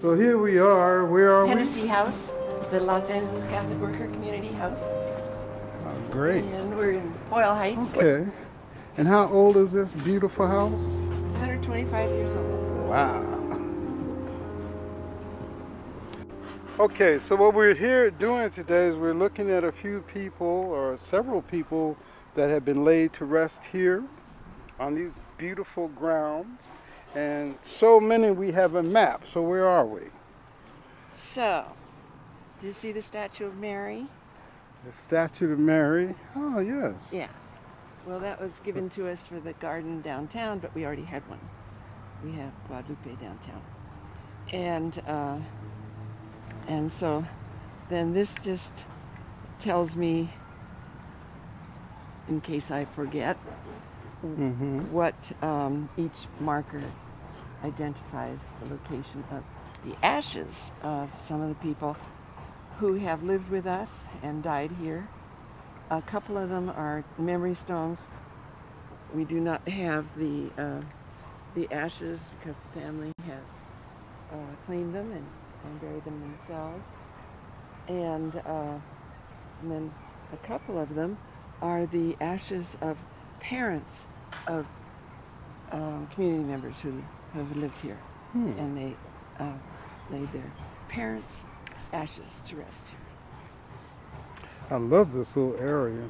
So here we are. Where are we? Hennessy House, the Los Angeles Catholic Worker Community House. Oh, great. And we're in Boyle Heights. Okay. And how old is this beautiful house? It's 125 years old. Wow. Okay, so what we're here doing today is we're looking at a few people, or several people, that have been laid to rest here on these beautiful grounds. And so many we have a map. So where are we? So, do you see the statue of Mary? The statue of Mary. Oh, yes. Yeah. Well, that was given to us for the garden downtown, but we already had one. We have Guadalupe downtown. And so then this just tells me, in case I forget, what each marker identifies the location of the ashes of some of the people who have lived with us and died here. A couple of them are memory stones. We do not have the ashes because the family has cleaned them and buried them themselves. And then a couple of them are the ashes of parents of community members who have lived here. And they laid their parents' ashes to rest here. I love this little area.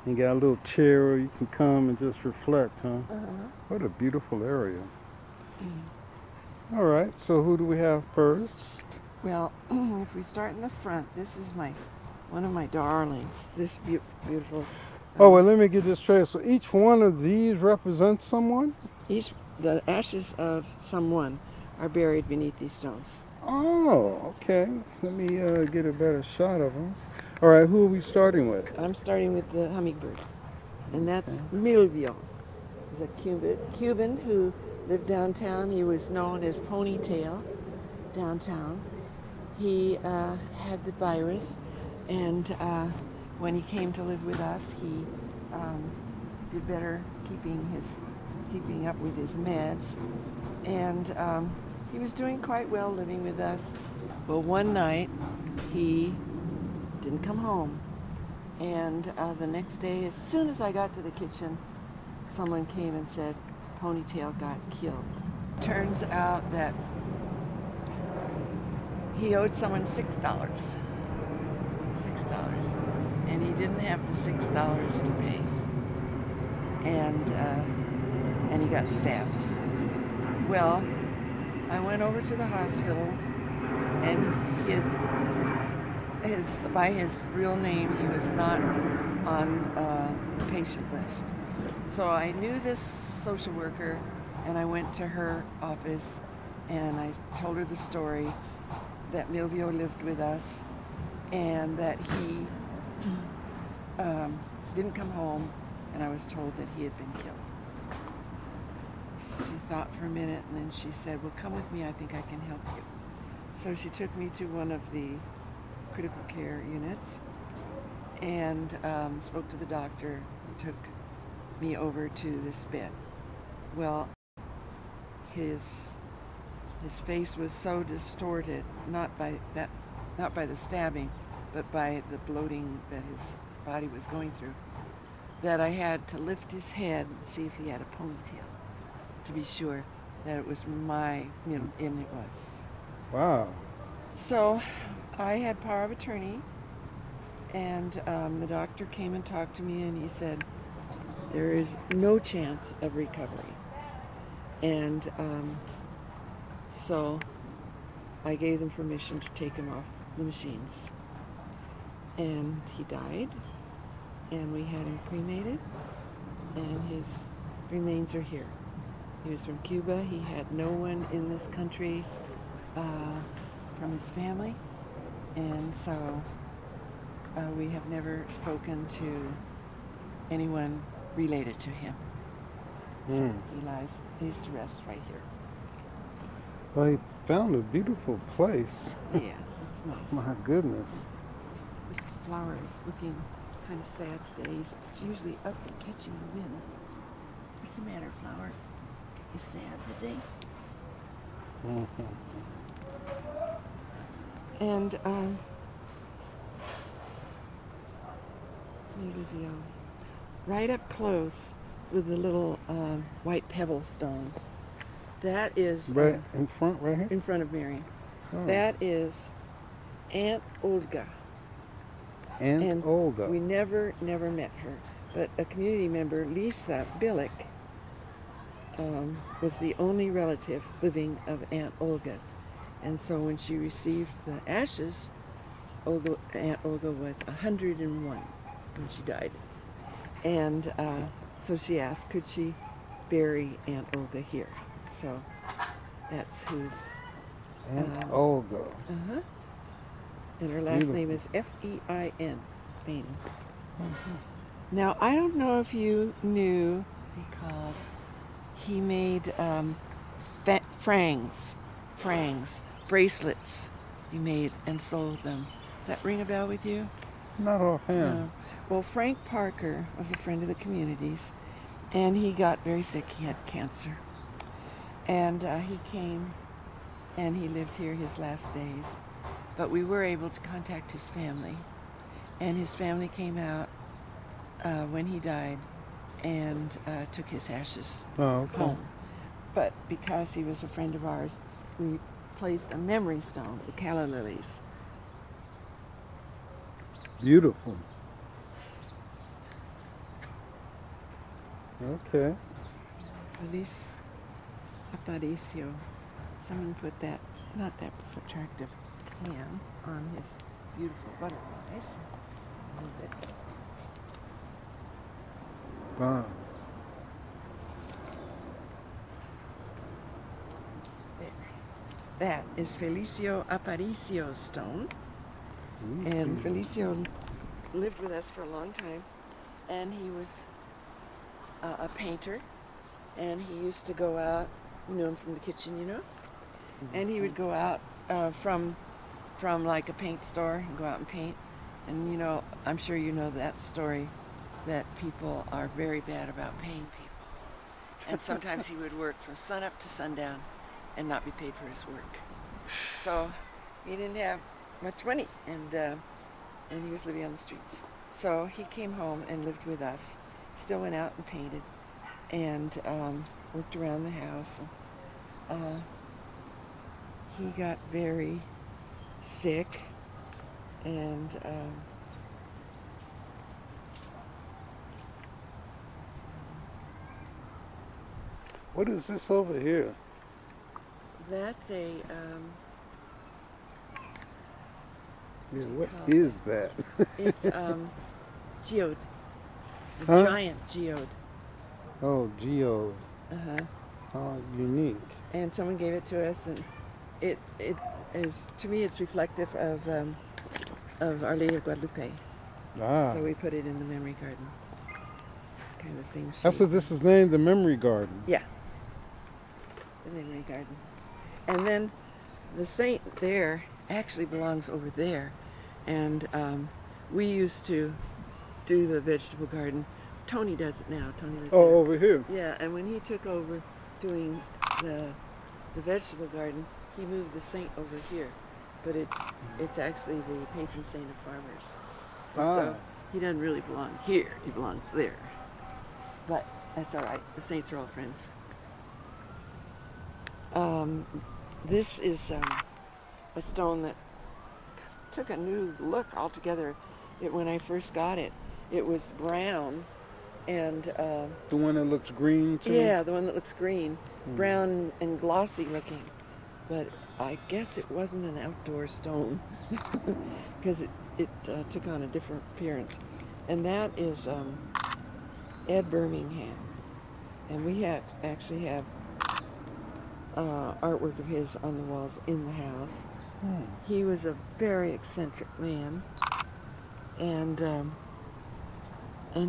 You got a little chair where you can come and just reflect, huh? What a beautiful area. All right, so who do we have first? Well, if we start in the front, this is one of my darlings. This beautiful. Oh, well, let me get this straight. So each one of these represents someone? The ashes of someone are buried beneath these stones. Oh, okay. Let me get a better shot of them. All right, who are we starting with? I'm starting with the hummingbird, and that's Milvio. He's a Cuban who lived downtown. He was known as Ponytail downtown. He had the virus, and when he came to live with us, he did better keeping up with his meds, and he was doing quite well living with us. Well, one night he didn't come home, and the next day, as soon as I got to the kitchen, someone came and said Ponytail got killed. Turns out that he owed someone $6, and he didn't have the $6 to pay, and he got stabbed. Well, I went over to the hospital, and by his real name, he was not on the patient list. So I knew this social worker, and I went to her office, and I told her the story that Milvio lived with us, and that he didn't come home, and I was told that he had been killed. She thought for a minute, and then she said, well, come with me, I think I can help you. So she took me to one of the critical care units and spoke to the doctor, and took me over to this bed. Well, his face was so distorted, not by the stabbing, but by the bloating that his body was going through, that I had to lift his head and see if he had a ponytail to be sure that it was and it was. Wow. So I had power of attorney, and the doctor came and talked to me, and he said, there is no chance of recovery. And so I gave them permission to take him off the machines. And he died, and we had him cremated, and his remains are here. He was from Cuba. He had no one in this country from his family, and so we have never spoken to anyone related to him. So he's to rest right here. Well, he found a beautiful place. Yeah, it's nice. My goodness. This flower is looking kind of sad today. It's usually up and catching the wind. What's the matter, flower? You sad today? Mhm. And Olivia, right up close with the little white pebble stones. That is Right in front, right here? in front of Maurin. Oh. That is Aunt Olga. Aunt And Olga. we never met her. But a community member, Lisa Billick, was the only relative living of Aunt Olga's. And so when she received the ashes, Aunt Olga was 101 when she died. And so she asked, could she bury Aunt Olga here? So that's whose. Aunt Olga. Uh-huh. And her last name is F-E-I-N, Fein. Now, I don't know if you knew he made frangs, bracelets he made and sold them. Does that ring a bell with you? Not offhand. No. Well, Frank Parker was a friend of the community's, and he got very sick. He had cancer. And he came and he lived here his last days. But we were able to contact his family. And his family came out when he died and took his ashes home. But because he was a friend of ours, we placed a memory stone, the calla lilies. Beautiful. Okay. Feliz Aparicio. Someone put that, not that attractive can, on his beautiful butterflies. A little bit. Wow. There. That is Felicio Aparicio's stone. And Felicio lived with us for a long time, and he was a painter, and he used to go out, you know him from the kitchen, you know? And he would go out from like a paint store and go out and paint. And you know, I'm sure you know that story, that people are very bad about paying people. And sometimes he would work from sun up to sundown and not be paid for his work. So he didn't have much money, and he was living on the streets. So he came home and lived with us, still went out and painted, and worked around the house. He got very sick, and what is this over here? that's a Yeah, what is that? it's geode, a Huh? giant geode. Oh, geode. Uh-huh. How unique. And someone gave it to us, and it is, to me, it's reflective of Our Lady of Guadalupe. Ah. So we put it in the memory garden. It's kind of the same shape. That's what this is named, the Memory Garden. Yeah, the memory garden. And then the saint there actually belongs over there, and we used to do the vegetable garden. Tony does it now. Tony lives there. Over here. Yeah, and when he took over doing the vegetable garden, he moved the saint over here, but it's actually the patron saint of farmers. And so he doesn't really belong here; he belongs there. But that's all right. The saints are all friends. This is a stone that took a new look altogether. When I first got it, it was brown, and The one that looks green too? yeah, the one that looks green, brown and glossy looking. But I guess it wasn't an outdoor stone because it took on a different appearance. And that is Ed Birmingham, and we actually have artwork of his on the walls in the house. He was a very eccentric man, and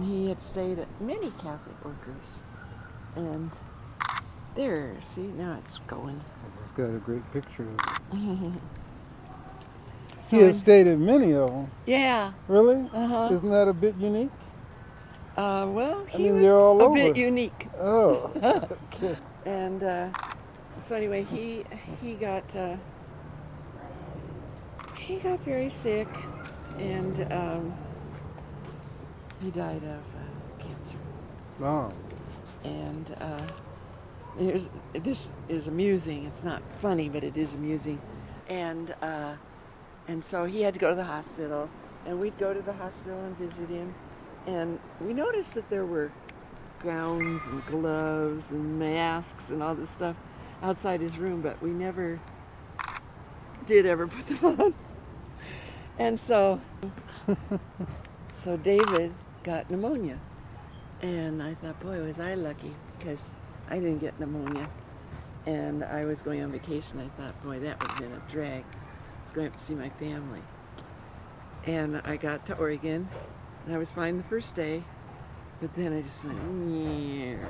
he had stayed at many Catholic workers. And there, see, now it's going. I just got a great picture of it. So He has stayed at many of them. yeah. Really? Uh-huh. Isn't that a bit unique? Well, I he mean, was they're all a over. bit unique. Oh, okay. And So anyway, he got very sick, and he died of cancer. Oh. And this is amusing. It's not funny, but it is amusing. And so he had to go to the hospital, and we'd go to the hospital and visit him. And we noticed that there were gowns and gloves and masks and all this stuff outside his room, but we never did ever put them on. And so David got pneumonia. And I thought, boy, was I lucky, because I didn't get pneumonia. And I was going on vacation. I thought, boy, that would have been a drag. I was going up to see my family. And I got to Oregon, and I was fine the first day, but then I just went, and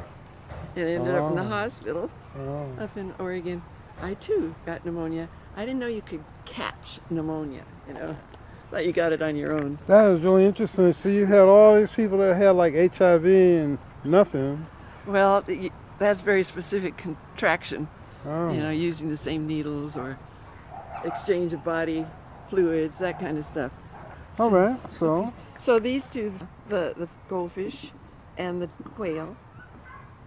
ended up in the hospital up in Oregon. I, too, got pneumonia. I didn't know you could catch pneumonia, you know. Thought you got it on your own. That was really interesting. So you had all these people that had like HIV and nothing. Well, that's very specific contraction. Oh. You know, using the same needles or exchange of body fluids, that kind of stuff. All right, so. Okay. So these two, the goldfish and the quail,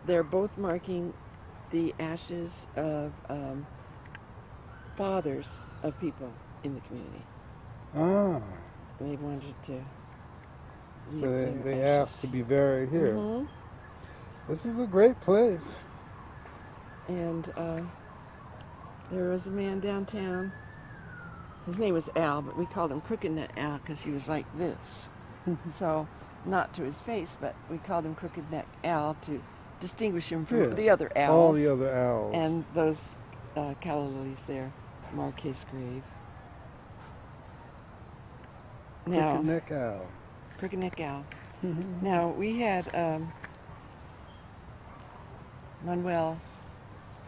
they're both marking the ashes of fathers of people in the community. Ah. They wanted to. So they asked to be buried here. Mm-hmm. This is a great place. And there was a man downtown. His name was Al, but we called him Crooked Neck Al because he was like this. So, not to his face, but we called him Crooked Neck Al to distinguish him from the other Als. All the other owls. And those calla lilies there mark his grave. Now, Crooked Neck Owl. Crooked Neck Al. Now, we had Manuel,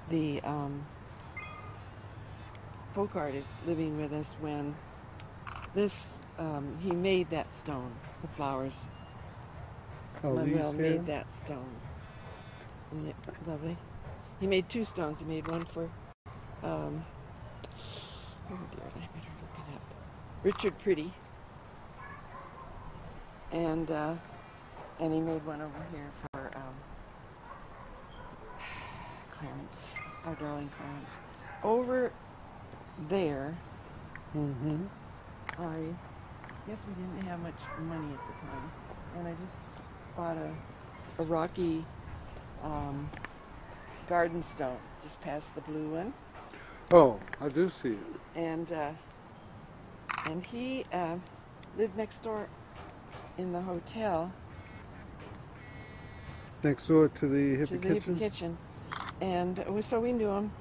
the folk artist, living with us when this, he made that stone, the flowers. Oh, Manuel these here? made that stone. Isn't it lovely? He made two stones. He made one for, oh dear, I better look it up. Richard Pretty. And he made one over here for Clarence, our darling Clarence. Over there, I guess we didn't have much money at the time, and I just bought a rocky garden stone, just past the blue one. Oh, I do see it. And he lived next door in the hotel. Next door to the hippie kitchen. And so we knew him,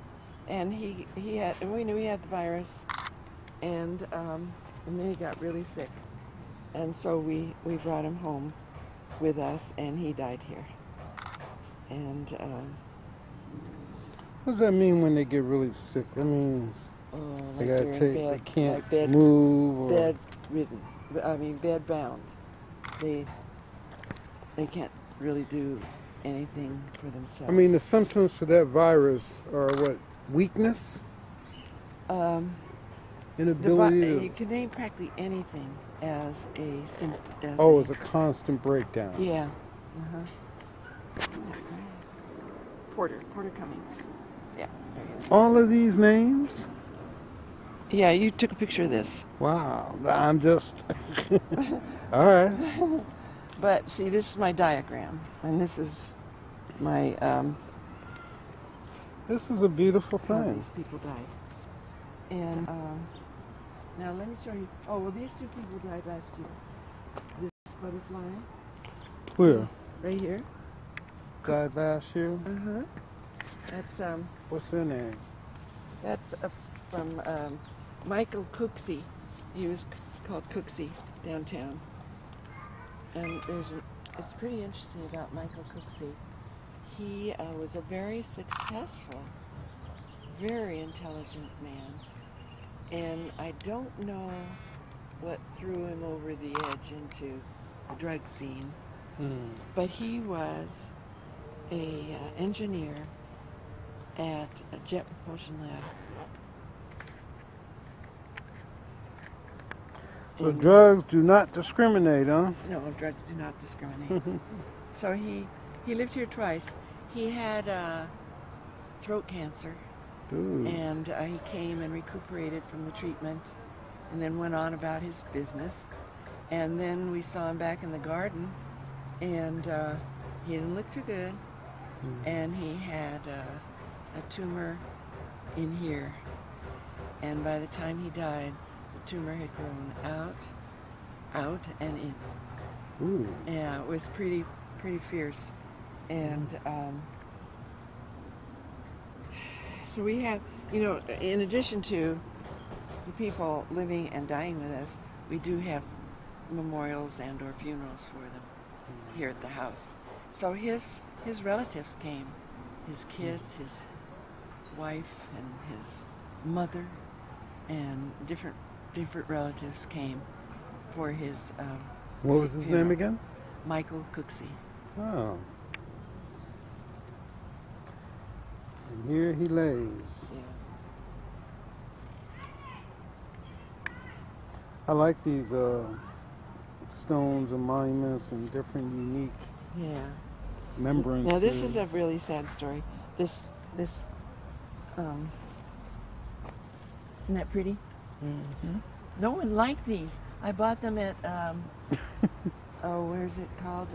and we knew he had the virus, and then he got really sick, and so we brought him home with us, and he died here. And what does that mean when they get really sick? That means they like gotta they're in take, bed, they can't like bed, move, or bed bound. They can't really do anything for themselves. I mean, the symptoms for that virus are what? Weakness? Inability to... You can name practically anything as a symptom. As a constant breakdown. Yeah. Porter Cummings. Yeah, there he is. All of these names? Yeah, you took a picture of this. Wow, I'm just... All right. But see, this is my diagram, and this is my... This is a beautiful how thing. these people died. And now let me show you. Oh, well, these two people died last year. This butterfly. Where? Right here. Died last year? That's What's their name? That's from Michael Cooksey. He was called Cooksey downtown. And it's pretty interesting about Michael Cooksey. He was a very successful, very intelligent man. And I don't know what threw him over the edge into the drug scene. But he was a engineer at a Jet Propulsion Lab. So drugs do not discriminate, huh? No, drugs do not discriminate. So he lived here twice. He had throat cancer, Ooh. and he came and recuperated from the treatment, and then went on about his business. And then we saw him back in the garden, and he didn't look too good, and he had a tumor in here. And by the time he died, the tumor had grown out and in. Ooh. Yeah, it was pretty fierce. And so we have, you know, in addition to the people living and dying with us, we do have memorials and or funerals for them here at the house. So his relatives came, his kids, his wife and his mother, and different relatives came for his What was his funeral. name again? Michael Cooksey. Oh. And here he lays. Yeah. I like these stones and monuments and different unique Yeah. remembrances. Now this is a really sad story. This isn't that pretty? Mm-hmm. No one liked these. I bought them at where's it called?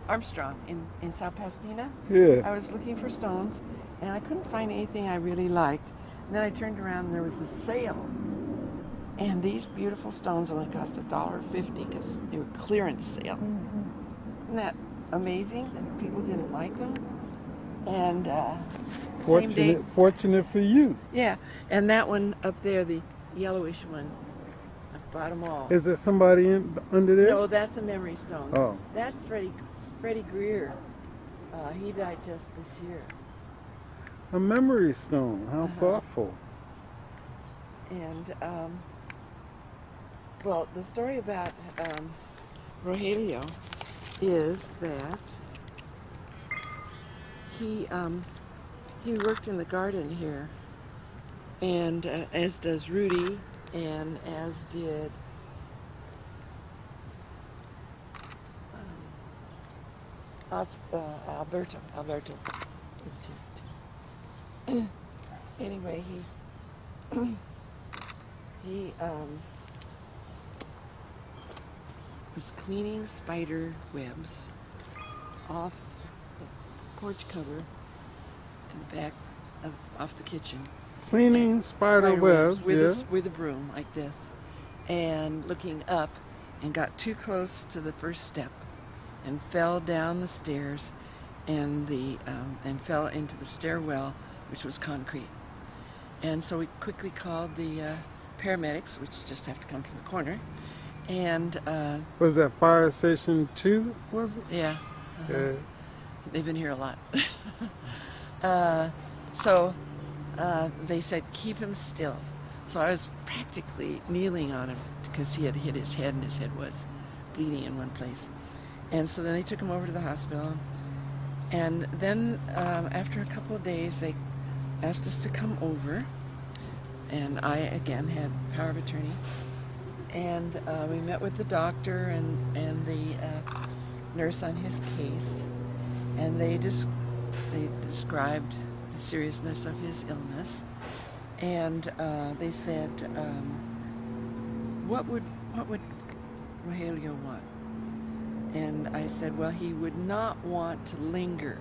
Armstrong in South Pasadena. Yeah. I was looking for stones, and I couldn't find anything I really liked. And then I turned around, and there was a sale. And these beautiful stones only cost $1.50 because they were clearance sale. Isn't that amazing that people didn't like them? And same day, Fortunate for you. yeah. And that one up there, the yellowish one, I bought them all. Is there somebody under there? No, that's a memory stone. Oh. That's Freddie Greer. He died just this year. A memory stone. How Uh-huh. thoughtful. And well, the story about Rogelio is that he worked in the garden here, and as does Rudy, and as did Alberto. Anyway, he was cleaning spider webs off the porch cover in the back off the kitchen. Cleaning spider webs, with a broom like this, and looking up, and got too close to the first step, and fell down the stairs, and and fell into the stairwell, which was concrete. And so we quickly called the paramedics, which just have to come from the corner, and Was that fire station 2? Was it? yeah, Yeah. they've been here a lot. So they said, keep him still. So I was practically kneeling on him because he had hit his head, and his head was bleeding in one place. And so then they took him over to the hospital. And then after a couple of days, they asked us to come over. And I, again, had power of attorney. And we met with the doctor and the nurse on his case. And they described the seriousness of his illness. And they said, what would Rogelio want? And I said, well, he would not want to linger.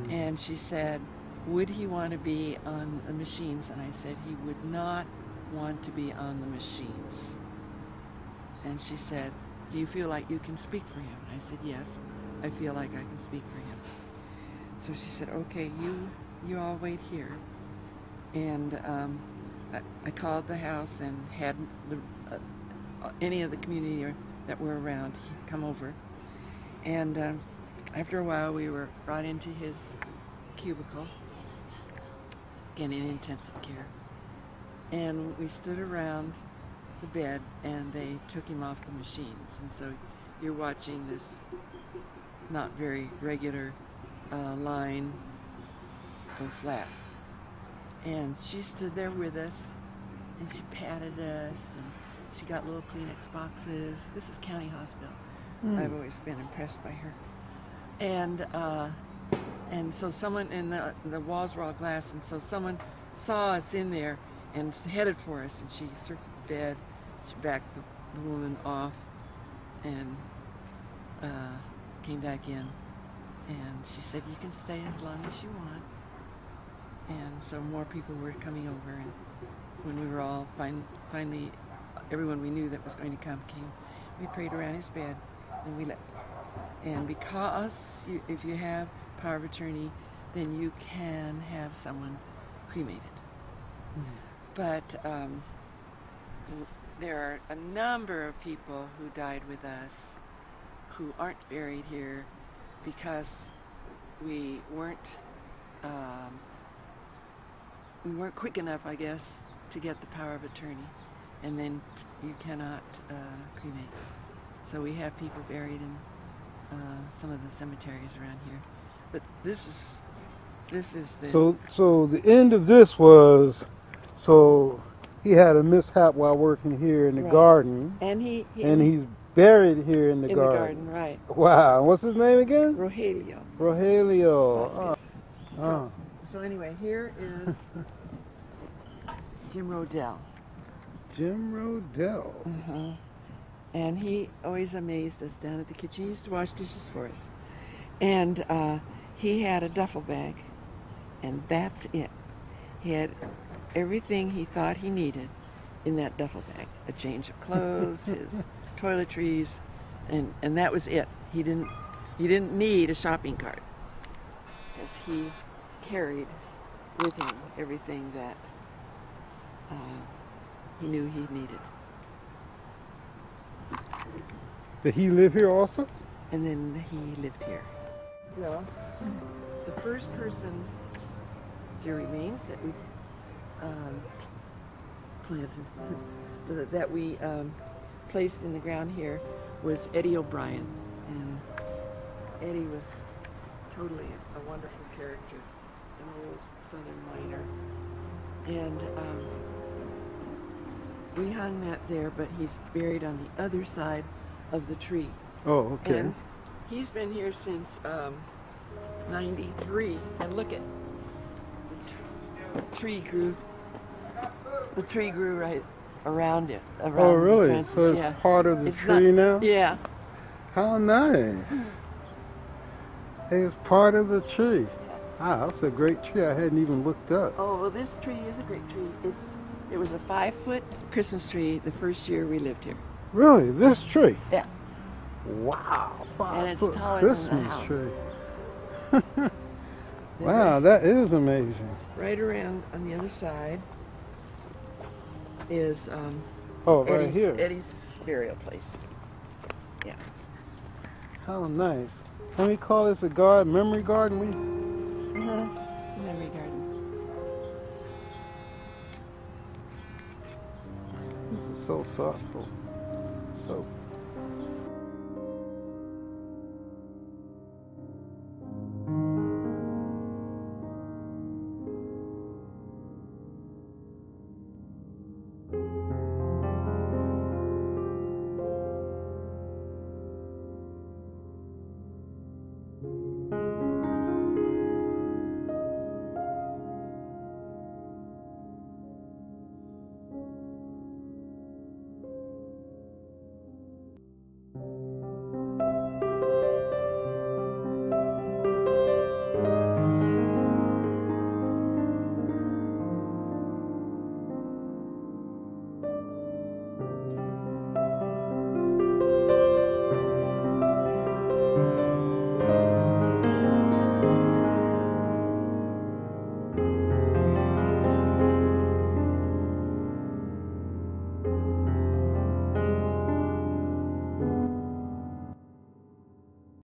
And she said, would he want to be on the machines? And I said, he would not want to be on the machines. And she said, do you feel like you can speak for him? And I said, yes, I feel like I can speak for him. So she said, okay, you all wait here. And I called the house and had any of the community that were around come over. And after a while, we were brought into his cubicle, again in intensive care. And we stood around the bed, and they took him off the machines. And so you're watching this not very regular line go flat. And she stood there with us, and she patted us, and she got little Kleenex boxes. This is County Hospital. I've always been impressed by her. And so someone, and the walls were all glass, and so someone saw us in there and headed for us, and she circled the bed. She backed the woman off and came back in, and she said, "You can stay as long as you want." And so more people were coming over, and when we were all finally, everyone we knew that was going to come came, we prayed around his bed, and we left. And because if you have power of attorney, then you can have someone cremated. But there are a number of people who died with us who aren't buried here because we weren't quick enough, I guess, to get the power of attorney, and then you cannot cremate. So we have people buried in some of the cemeteries around here. But this is the So the end of this was, so he had a mishap while working here in the garden, and he's buried here in the in garden. the garden, right? Wow, what's his name again? Rogelio. Rogelio. So anyway, here is Jim Rodell. Jim Rodell. And he always amazed us down at the kitchen. He used to wash dishes for us. And he had a duffel bag, and that's it. He had everything he thought he needed in that duffel bag. A change of clothes, his toiletries, and that was it. He didn't need a shopping cart, because he carried with him everything that he knew he needed. Did he live here also? And then he lived here. Well, the first person here remains that we planted, that we placed in the ground here, was Eddie O'Brien. And Eddie was totally a wonderful character, an old Southern miner. And we hung that there, but he's buried on the other side of the tree. Oh, okay. And he's been here since 93, and look at the tree grew. The tree grew right around it. Around oh, really? The fences. So it's part of the tree now? Yeah. How nice. It's part of the tree. Ah, that's a great tree. I hadn't even looked up. Oh, well, this tree is a great tree. It was a 5-foot Christmas tree the first year we lived here. Really? This tree? Yeah. Wow. And it's 5-foot taller Christmas than the house. tree. Wow, that is amazing. Right around on the other side is right here. Eddie's burial place. Yeah. How nice. Can we call this a garden, memory garden? Memory garden. This is so thoughtful. So